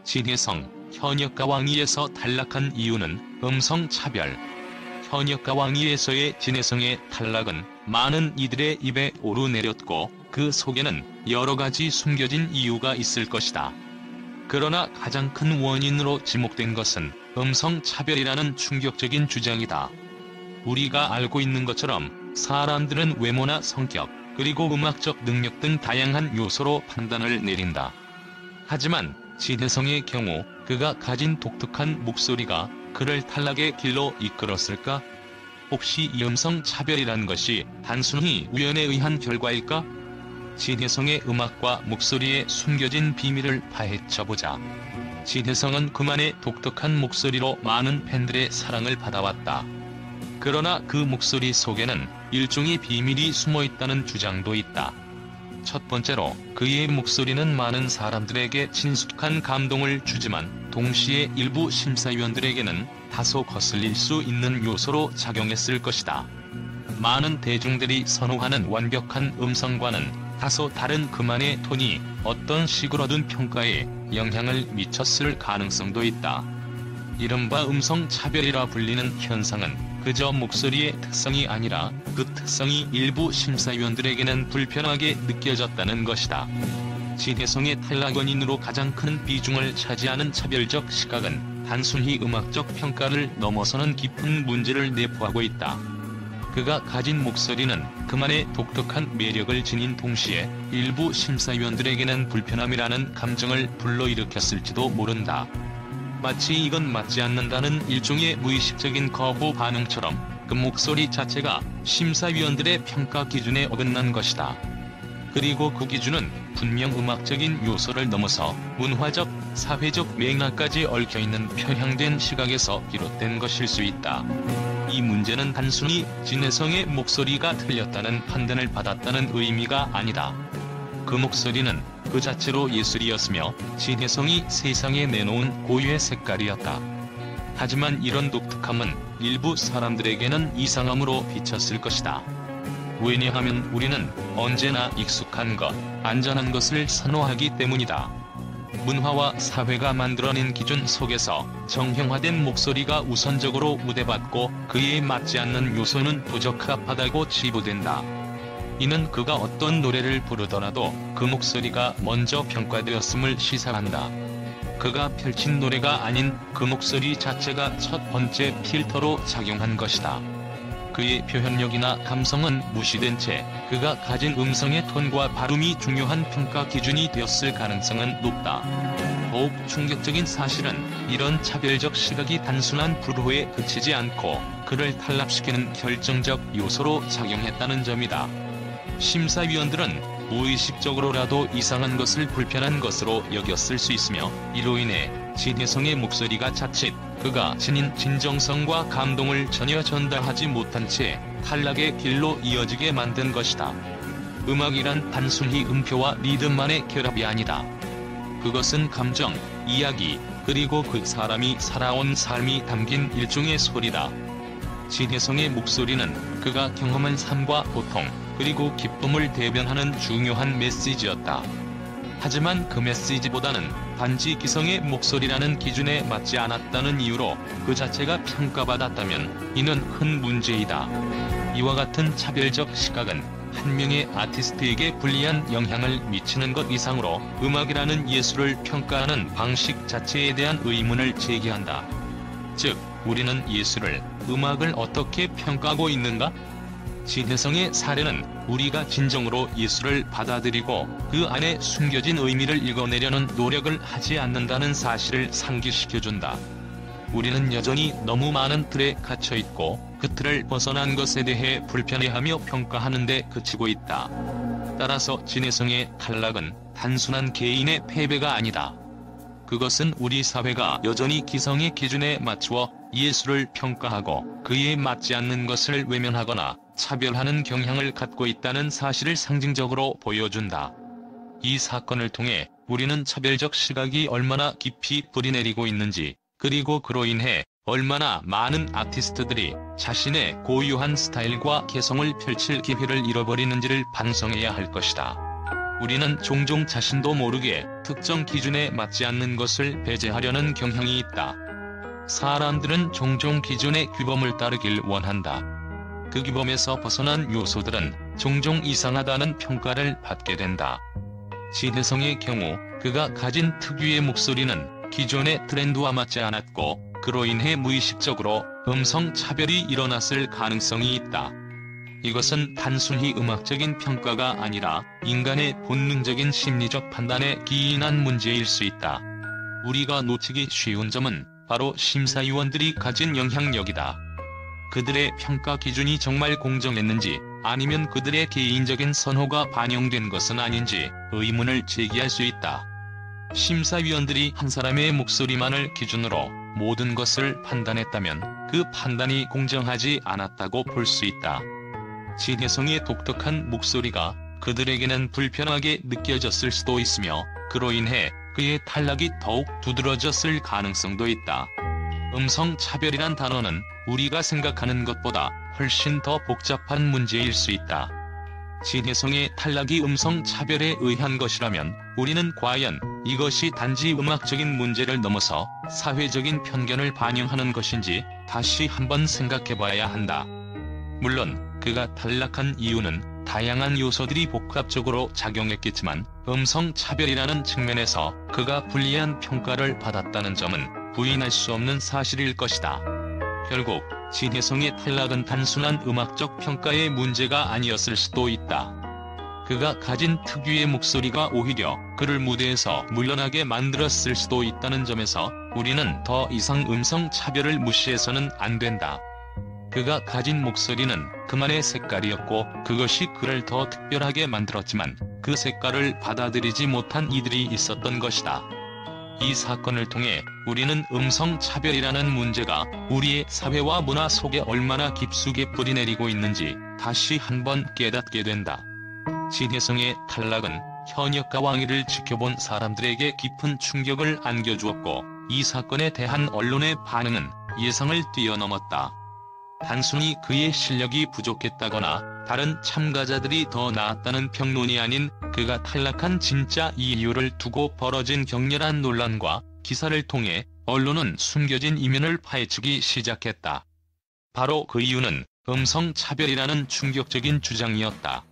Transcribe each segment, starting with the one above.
진혜성, 현역가 왕위에서 탈락한 이유는 음성 차별. 현역가 왕위에서의 진혜성의 탈락은 많은 이들의 입에 오르내렸고 그 속에는 여러 가지 숨겨진 이유가 있을 것이다. 그러나 가장 큰 원인으로 지목된 것은 음성 차별이라는 충격적인 주장이다. 우리가 알고 있는 것처럼 사람들은 외모나 성격, 그리고 음악적 능력 등 다양한 요소로 판단을 내린다. 하지만 진혜성의 경우 그가 가진 독특한 목소리가 그를 탈락의 길로 이끌었을까? 혹시 이 음성 차별이란 것이 단순히 우연에 의한 결과일까? 진혜성의 음악과 목소리에 숨겨진 비밀을 파헤쳐보자. 진혜성은 그만의 독특한 목소리로 많은 팬들의 사랑을 받아왔다. 그러나 그 목소리 속에는 일종의 비밀이 숨어있다는 주장도 있다. 첫 번째로 그의 목소리는 많은 사람들에게 친숙한 감동을 주지만 동시에 일부 심사위원들에게는 다소 거슬릴 수 있는 요소로 작용했을 것이다. 많은 대중들이 선호하는 완벽한 음성과는 다소 다른 그만의 톤이 어떤 시끄러운 평가에 영향을 미쳤을 가능성도 있다. 이른바 음성 차별이라 불리는 현상은 그저 목소리의 특성이 아니라 그 특성이 일부 심사위원들에게는 불편하게 느껴졌다는 것이다. 진혜성의 탈락 원인으로 가장 큰 비중을 차지하는 차별적 시각은 단순히 음악적 평가를 넘어서는 깊은 문제를 내포하고 있다. 그가 가진 목소리는 그만의 독특한 매력을 지닌 동시에 일부 심사위원들에게는 불편함이라는 감정을 불러일으켰을지도 모른다. 마치 이건 맞지 않는다는 일종의 무의식적인 거부 반응처럼 그 목소리 자체가 심사위원들의 평가 기준에 어긋난 것이다. 그리고 그 기준은 분명 음악적인 요소를 넘어서 문화적, 사회적 맥락까지 얽혀있는 편향된 시각에서 비롯된 것일 수 있다. 이 문제는 단순히 진혜성의 목소리가 틀렸다는 판단을 받았다는 의미가 아니다. 그 목소리는 그 자체로 예술이었으며 진혜성이 세상에 내놓은 고유의 색깔이었다. 하지만 이런 독특함은 일부 사람들에게는 이상함으로 비쳤을 것이다. 왜냐하면 우리는 언제나 익숙한 것, 안전한 것을 선호하기 때문이다. 문화와 사회가 만들어낸 기준 속에서 정형화된 목소리가 우선적으로 우대받고 그에 맞지 않는 요소는 부적합하다고 치부된다. 이는 그가 어떤 노래를 부르더라도 그 목소리가 먼저 평가되었음을 시사한다. 그가 펼친 노래가 아닌 그 목소리 자체가 첫 번째 필터로 작용한 것이다. 그의 표현력이나 감성은 무시된 채 그가 가진 음성의 톤과 발음이 중요한 평가 기준이 되었을 가능성은 높다. 더욱 충격적인 사실은 이런 차별적 시각이 단순한 불호에 그치지 않고 그를 탈락시키는 결정적 요소로 작용했다는 점이다. 심사위원들은 무의식적으로라도 이상한 것을 불편한 것으로 여겼을 수 있으며 이로 인해 진혜성의 목소리가 자칫 그가 지닌 진정성과 감동을 전혀 전달하지 못한 채 탈락의 길로 이어지게 만든 것이다. 음악이란 단순히 음표와 리듬만의 결합이 아니다. 그것은 감정, 이야기, 그리고 그 사람이 살아온 삶이 담긴 일종의 소리다. 진혜성의 목소리는 그가 경험한 삶과 고통, 그리고 기쁨을 대변하는 중요한 메시지였다. 하지만 그 메시지보다는 단지 기성의 목소리라는 기준에 맞지 않았다는 이유로 그 자체가 평가받았다면 이는 큰 문제이다. 이와 같은 차별적 시각은 한 명의 아티스트에게 불리한 영향을 미치는 것 이상으로 음악이라는 예술을 평가하는 방식 자체에 대한 의문을 제기한다. 즉, 우리는 예술을, 음악을 어떻게 평가하고 있는가? 진혜성의 사례는 우리가 진정으로 예술을 받아들이고 그 안에 숨겨진 의미를 읽어내려는 노력을 하지 않는다는 사실을 상기시켜준다. 우리는 여전히 너무 많은 틀에 갇혀있고 그 틀을 벗어난 것에 대해 불편해하며 평가하는 데 그치고 있다. 따라서 진혜성의 탈락은 단순한 개인의 패배가 아니다. 그것은 우리 사회가 여전히 기성의 기준에 맞추어 예술을 평가하고 그에 맞지 않는 것을 외면하거나 차별하는 경향을 갖고 있다는 사실을 상징적으로 보여준다. 이 사건을 통해 우리는 차별적 시각이 얼마나 깊이 뿌리내리고 있는지, 그리고 그로 인해 얼마나 많은 아티스트들이 자신의 고유한 스타일과 개성을 펼칠 기회를 잃어버리는지를 반성해야 할 것이다. 우리는 종종 자신도 모르게 특정 기준에 맞지 않는 것을 배제하려는 경향이 있다. 사람들은 종종 기존의 규범을 따르길 원한다. 그 규범에서 벗어난 요소들은 종종 이상하다는 평가를 받게 된다. 진혜성의 경우 그가 가진 특유의 목소리는 기존의 트렌드와 맞지 않았고 그로 인해 무의식적으로 음성 차별이 일어났을 가능성이 있다. 이것은 단순히 음악적인 평가가 아니라 인간의 본능적인 심리적 판단에 기인한 문제일 수 있다. 우리가 놓치기 쉬운 점은 바로 심사위원들이 가진 영향력이다. 그들의 평가 기준이 정말 공정했는지 아니면 그들의 개인적인 선호가 반영된 것은 아닌지 의문을 제기할 수 있다. 심사위원들이 한 사람의 목소리만을 기준으로 모든 것을 판단했다면 그 판단이 공정하지 않았다고 볼 수 있다. 진혜성의 독특한 목소리가 그들에게는 불편하게 느껴졌을 수도 있으며 그로 인해 그의 탈락이 더욱 두드러졌을 가능성도 있다. 음성차별이란 단어는 우리가 생각하는 것보다 훨씬 더 복잡한 문제일 수 있다. 진혜성의 탈락이 음성차별에 의한 것이라면 우리는 과연 이것이 단지 음악적인 문제를 넘어서 사회적인 편견을 반영하는 것인지 다시 한번 생각해봐야 한다. 물론 그가 탈락한 이유는 다양한 요소들이 복합적으로 작용했겠지만 음성차별이라는 측면에서 그가 불리한 평가를 받았다는 점은 부인할 수 없는 사실일 것이다. 결국 진혜성의 탈락은 단순한 음악적 평가의 문제가 아니었을 수도 있다. 그가 가진 특유의 목소리가 오히려 그를 무대에서 물러나게 만들었을 수도 있다는 점에서 우리는 더 이상 음성차별을 무시해서는 안 된다. 그가 가진 목소리는 그만의 색깔이었고 그것이 그를 더 특별하게 만들었지만 그 색깔을 받아들이지 못한 이들이 있었던 것이다. 이 사건을 통해 우리는 음성차별이라는 문제가 우리의 사회와 문화 속에 얼마나 깊숙이 뿌리내리고 있는지 다시 한번 깨닫게 된다. 진혜성의 탈락은 현역가 왕위를 지켜본 사람들에게 깊은 충격을 안겨주었고 이 사건에 대한 언론의 반응은 예상을 뛰어넘었다. 단순히 그의 실력이 부족했다거나 다른 참가자들이 더 나았다는 평론이 아닌 그가 탈락한 진짜 이유를 두고 벌어진 격렬한 논란과 기사를 통해 언론은 숨겨진 이면을 파헤치기 시작했다. 바로 그 이유는 음성차별이라는 충격적인 주장이었다.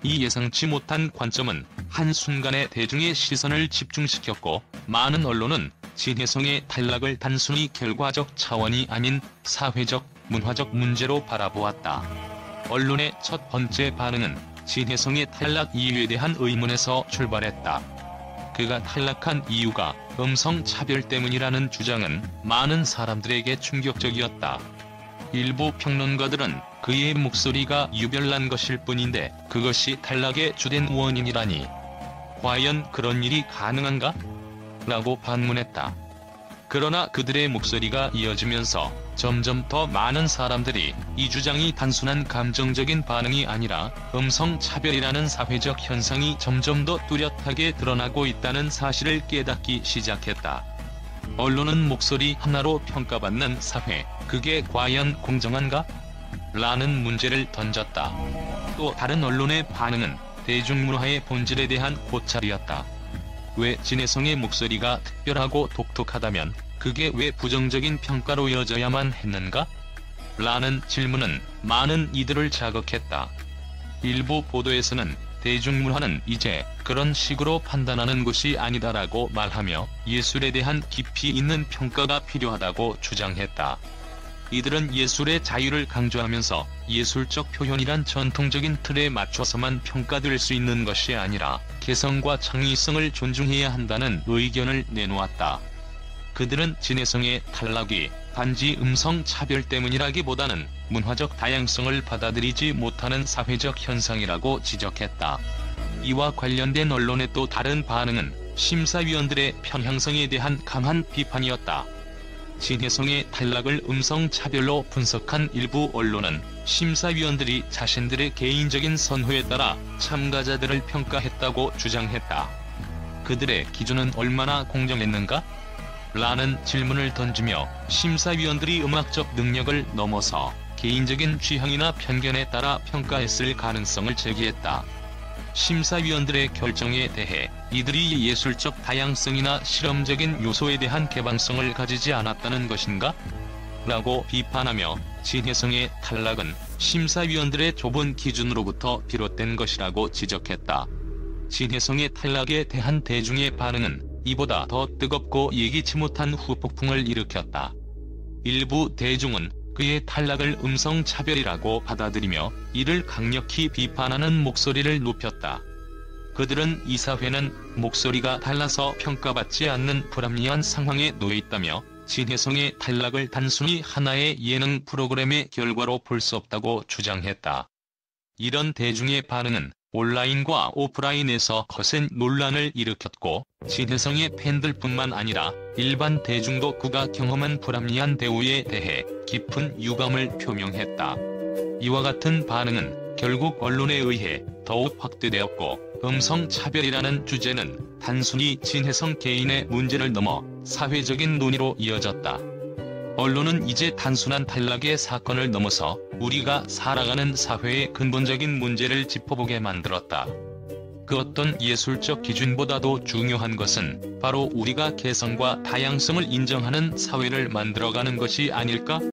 이 예상치 못한 관점은 한순간에 대중의 시선을 집중시켰고 많은 언론은 진혜성의 탈락을 단순히 결과적 차원이 아닌 사회적, 문화적 문제로 바라보았다. 언론의 첫 번째 반응은 진혜성의 탈락 이유에 대한 의문에서 출발했다. 그가 탈락한 이유가 음성차별 때문이라는 주장은 많은 사람들에게 충격적이었다. 일부 평론가들은 그의 목소리가 유별난 것일 뿐인데 그것이 탈락의 주된 원인이라니 과연 그런 일이 가능한가? 라고 반문했다. 그러나 그들의 목소리가 이어지면서 점점 더 많은 사람들이 이 주장이 단순한 감정적인 반응이 아니라 음성차별이라는 사회적 현상이 점점 더 뚜렷하게 드러나고 있다는 사실을 깨닫기 시작했다. 언론은 목소리 하나로 평가받는 사회, 그게 과연 공정한가? 라는 문제를 던졌다. 또 다른 언론의 반응은 대중문화의 본질에 대한 고찰이었다. 왜 진혜성의 목소리가 특별하고 독특하다면 그게 왜 부정적인 평가로 이어져야만 했는가? 라는 질문은 많은 이들을 자극했다. 일부 보도에서는 대중문화는 이제 그런 식으로 판단하는 것이 아니다라고 말하며 예술에 대한 깊이 있는 평가가 필요하다고 주장했다. 이들은 예술의 자유를 강조하면서 예술적 표현이란 전통적인 틀에 맞춰서만 평가될 수 있는 것이 아니라 개성과 창의성을 존중해야 한다는 의견을 내놓았다. 그들은 진혜성의 탈락이 단지 음성 차별 때문이라기보다는 문화적 다양성을 받아들이지 못하는 사회적 현상이라고 지적했다. 이와 관련된 언론의 또 다른 반응은 심사위원들의 편향성에 대한 강한 비판이었다. 진혜성의 탈락을 음성차별로 분석한 일부 언론은 심사위원들이 자신들의 개인적인 선호에 따라 참가자들을 평가했다고 주장했다. 그들의 기준은 얼마나 공정했는가? 라는 질문을 던지며 심사위원들이 음악적 능력을 넘어서 개인적인 취향이나 편견에 따라 평가했을 가능성을 제기했다. 심사위원들의 결정에 대해 이들이 예술적 다양성이나 실험적인 요소에 대한 개방성을 가지지 않았다는 것인가? 라고 비판하며 진혜성의 탈락은 심사위원들의 좁은 기준으로부터 비롯된 것이라고 지적했다. 진혜성의 탈락에 대한 대중의 반응은 이보다 더 뜨겁고 예기치 못한 후폭풍을 일으켰다. 일부 대중은 그의 탈락을 음성차별이라고 받아들이며 이를 강력히 비판하는 목소리를 높였다. 그들은 이사회는 목소리가 달라서 평가받지 않는 불합리한 상황에 놓여 있다며 진혜성의 탈락을 단순히 하나의 예능 프로그램의 결과로 볼 수 없다고 주장했다. 이런 대중의 반응은 온라인과 오프라인에서 거센 논란을 일으켰고 진혜성의 팬들뿐만 아니라 일반 대중도 그가 경험한 불합리한 대우에 대해 깊은 유감을 표명했다. 이와 같은 반응은 결국 언론에 의해 더욱 확대되었고 음성차별이라는 주제는 단순히 진혜성 개인의 문제를 넘어 사회적인 논의로 이어졌다. 언론은 이제 단순한 탈락의 사건을 넘어서 우리가 살아가는 사회의 근본적인 문제를 짚어보게 만들었다. 그 어떤 예술적 기준보다도 중요한 것은 바로 우리가 개성과 다양성을 인정하는 사회를 만들어가는 것이 아닐까?